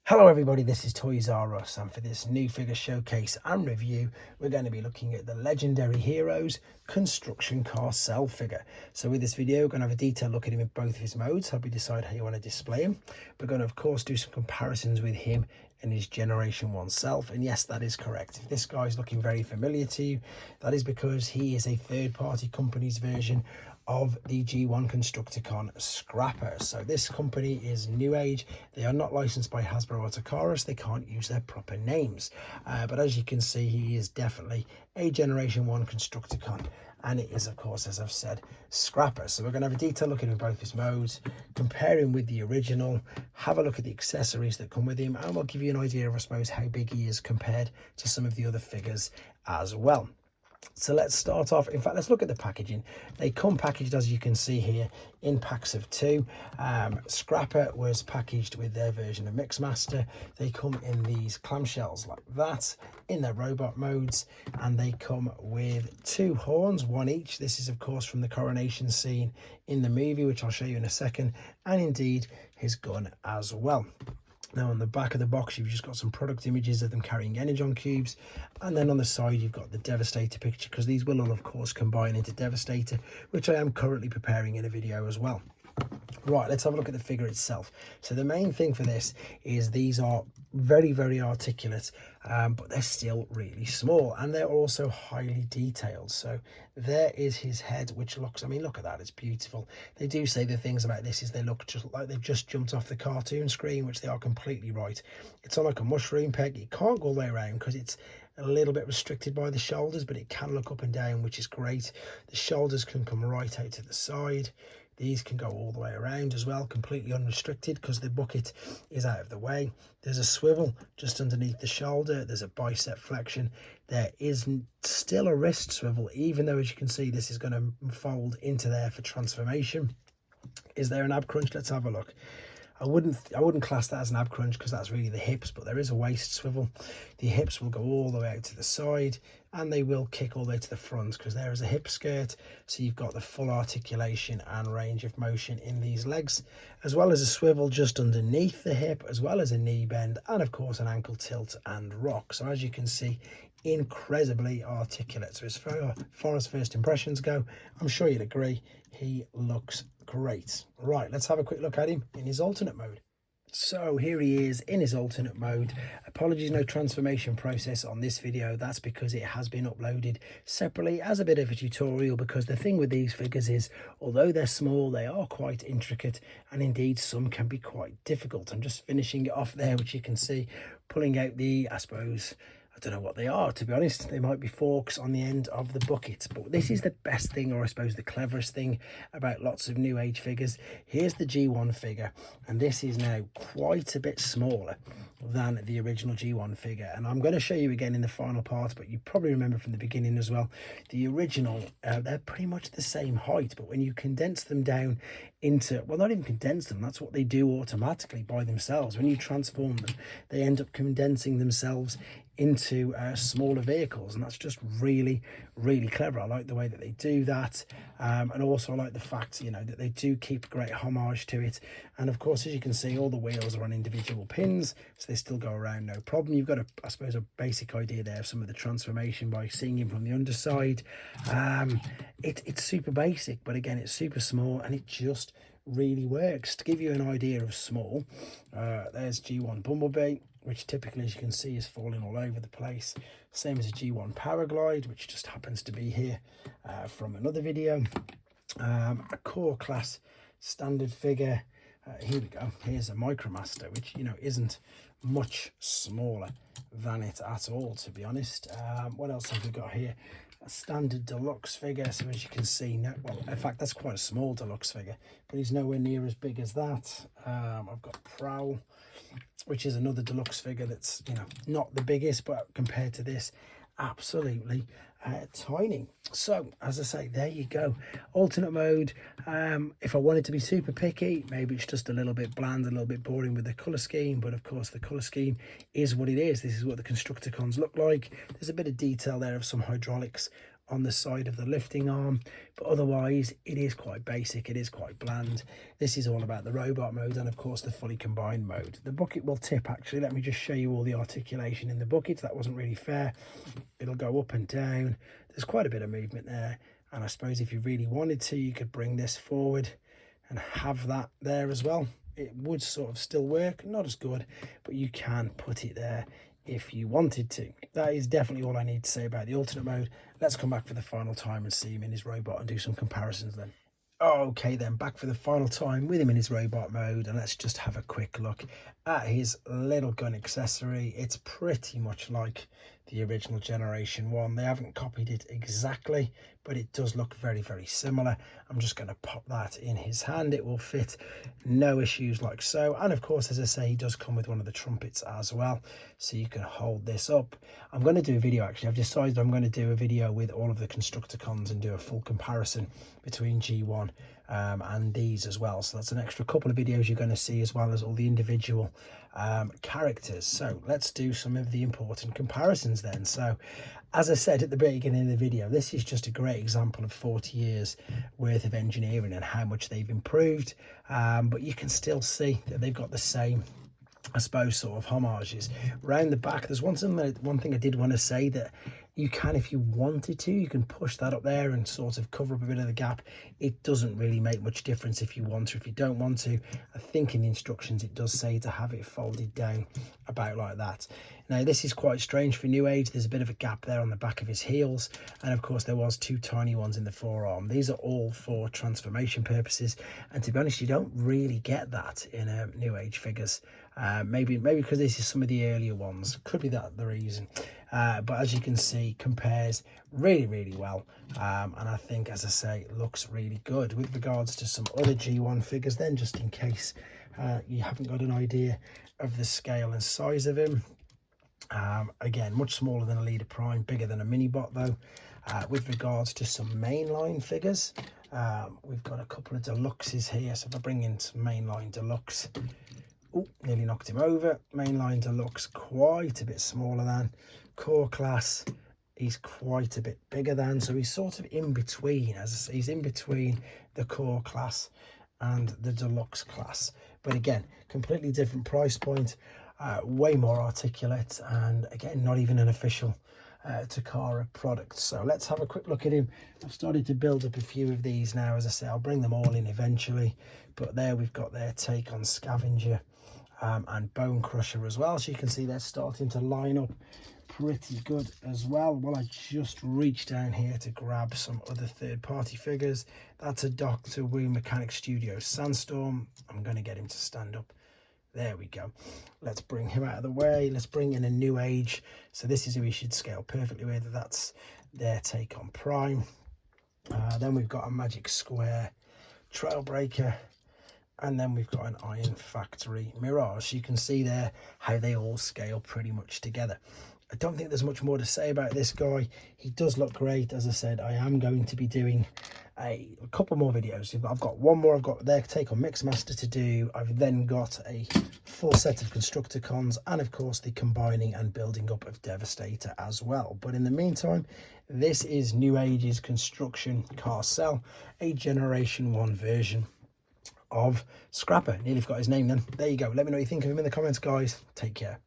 Hello everybody, this is Toys R Us, and for this new figure showcase and review we're going to be looking at the Legendary Heroes Construction Carcel figure. So with this video we're going to have a detailed look at him in both of his modes, help you decide how you want to display him. We're going to of course do some comparisons with him and his Generation 1 self, and yes, that is correct. If this guy is looking very familiar to you, that is because he is a third-party company's version of the G1 Constructicon Scrapper. So this company is Newage. They are not licensed by Hasbro or Takara, so they can't use their proper names. But as you can see, he is definitely a Generation 1 Constructicon. And it is, of course, as I've said, Scrapper. So we're going to have a detailed look at him in both his modes, compare him with the original, have a look at the accessories that come with him, and we'll give you an idea of, I suppose, how big he is compared to some of the other figures as well. So let's start off. In fact, let's look at the packaging. They come packaged, as you can see here, in packs of 2. Scrapper was packaged with their version of Mixmaster. They come in these clamshells like that in their robot modes, and they come with 2 horns, one each. This is of course from the coronation scene in the movie, which I'll show you in a second, and indeed his gun as well. Now on the back of the box you've just got some product images of them carrying energon cubes, and then on the side you've got the Devastator picture, because these will all of course combine into Devastator, which I am currently preparing in a video as well. Right, let's have a look at the figure itself. So the main thing for this is these are very articulate, but they're still really small, and they're also highly detailed. So there is his head, which looks, I mean, look at that, it's beautiful. They do say the things about this is they look just like they've just jumped off the cartoon screen, which they are completely right. It's on like a mushroom peg. It can't go all the way around because it's a little bit restricted by the shoulders, but it can look up and down, which is great. The shoulders can come right out to the side. These can go all the way around as well, completely unrestricted because the bucket is out of the way. There's a swivel just underneath the shoulder. There's a bicep flexion. There is still a wrist swivel, even though, as you can see, this is going to fold into there for transformation. Is there an ab crunch? Let's have a look. I wouldn't class that as an ab crunch because that's really the hips, but there is a waist swivel. The hips will go all the way out to the side, and they will kick all the way to the front because there is a hip skirt, so you've got the full articulation and range of motion in these legs, as well as a swivel just underneath the hip, as well as a knee bend, and of course an ankle tilt and rock. So as you can see, incredibly articulate. So as far as first impressions go, I'm sure you'd agree he looks great. Right, let's have a quick look at him in his alternate mode. So here he is in his alternate mode. Apologies, no transformation process on this video. That's because it has been uploaded separately as a bit of a tutorial, because the thing with these figures is, although they're small, they are quite intricate, and indeed some can be quite difficult. I'm just finishing it off there, which you can see, pulling out the, I suppose, I don't know what they are, to be honest. They might be forks on the end of the bucket. But this is the best thing, or I suppose the cleverest thing about lots of new age figures. Here's the G1 figure, and this is now quite a bit smaller than the original G1 figure. And I'm going to show you again in the final part, but you probably remember from the beginning as well, the original, they're pretty much the same height, but when you condense them down into, well, not even condense them, that's what they do automatically by themselves. When you transform them, they end up condensing themselves into smaller vehicles, and that's just really clever. I like the way that they do that, and also I like the fact, you know, that they do keep great homage to it. And of course, as you can see, all the wheels are on individual pins, so they still go around no problem. You've got a, I suppose, a basic idea there of some of the transformation by seeing him from the underside. It's super basic, but again, it's super small, and it just really works. To give you an idea of small, there's G1 Bumblebee, which typically, as you can see, is falling all over the place. Same as a G1 Paraglide, which just happens to be here from another video. A core class standard figure. Here we go. Here's a Micromaster, which, you know, isn't much smaller than it at all, to be honest. What else have we got here? A standard deluxe figure. So as you can see now, well, in fact, that's quite a small deluxe figure, but he's nowhere near as big as that. I've got Prowl, which is another deluxe figure that's, you know, not the biggest, but compared to this, absolutely tiny. So as I say, there you go, alternate mode. If I wanted to be super picky, maybe it's just a little bit bland, a little bit boring with the color scheme, but of course the color scheme is what it is. This is what the Constructicons look like. There's a bit of detail there of some hydraulics on the side of the lifting arm, but otherwise it is quite basic, it is quite bland. This is all about the robot mode and of course the fully combined mode. The bucket will tip actually. Let me just show you all the articulation in the bucket. That wasn't really fair. It'll go up and down. There's quite a bit of movement there, and I suppose if you really wanted to, you could bring this forward and have that there as well. It would sort of still work, not as good, but you can put it there if you wanted to. That is definitely all I need to say about the alternate mode. Let's come back for the final time and see him in his robot and do some comparisons then. Okay then, back for the final time with him in his robot mode, and let's just have a quick look at his little gun accessory. It's pretty much like the original Generation 1. They haven't copied it exactly, but it does look very, very similar. I'm just going to pop that in his hand. It will fit, no issues like so. And of course, as I say, he does come with one of the trumpets as well, so you can hold this up. I'm going to do a video, actually. I've decided I'm going to do a video with all of the constructicons and do a full comparison between G1 and these as well. So that's an extra couple of videos you're going to see, as well as all the individual characters. So let's do some of the important comparisons then. So as I said at the beginning of the video, this is just a great example of 40 years worth of engineering and how much they've improved, but you can still see that they've got the same, I suppose, sort of homages around the back. There's one thing I did want to say, that you can, if you wanted to, you can push that up there and sort of cover up a bit of the gap. It doesn't really make much difference if you want to. If you don't want to, I think in the instructions it does say to have it folded down about like that. Now this is quite strange for Newage. There's a bit of a gap there on the back of his heels, and of course there was two tiny ones in the forearm. These are all for transformation purposes, and to be honest, you don't really get that in Newage figures. Maybe because this is some of the earlier ones, could be that the reason. But as you can see, compares really well, and I think, as I say, looks really good. With regards to some other G1 figures then, just in case you haven't got an idea of the scale and size of him, again, much smaller than a Leader Prime, bigger than a Minibot though. With regards to some mainline figures, we've got a couple of deluxes here. So if I bring in some mainline deluxe, oh, nearly knocked him over. Mainline deluxe, quite a bit smaller than core class. He's quite a bit bigger than, so he's sort of in between. As I say, he's in between the core class and the deluxe class, but again, completely different price point, way more articulate, and again, not even an official Takara product. So let's have a quick look at him. I've started to build up a few of these now. As I say, I'll bring them all in eventually, but there we've got their take on Scavenger and Bone Crusher as well. So you can see they're starting to line up pretty good as well. Well, I just reached down here to grab some other third-party figures. That's a Doctor Wu Mechanic Studio Sandstorm. I'm going to get him to stand up. There we go. Let's bring him out of the way. Let's bring in a Newage. So this is who we should scale perfectly with. That's their take on Prime. Then we've got a Magic Square Trailbreaker. And then we've got an Iron Factory Mirage. You can see there how they all scale pretty much together. I don't think there's much more to say about this guy. He does look great. As I said, I am going to be doing a couple more videos. I've got one more. I've got their take on Mixmaster to do. I've then got a full set of Constructicons, and of course the combining and building up of Devastator as well. But in the meantime, this is Newage's Construction Carcel, a Generation 1 version of Scrapper. Nearly forgot his name then. There you go. Let me know what you think of him in the comments, guys. Take care.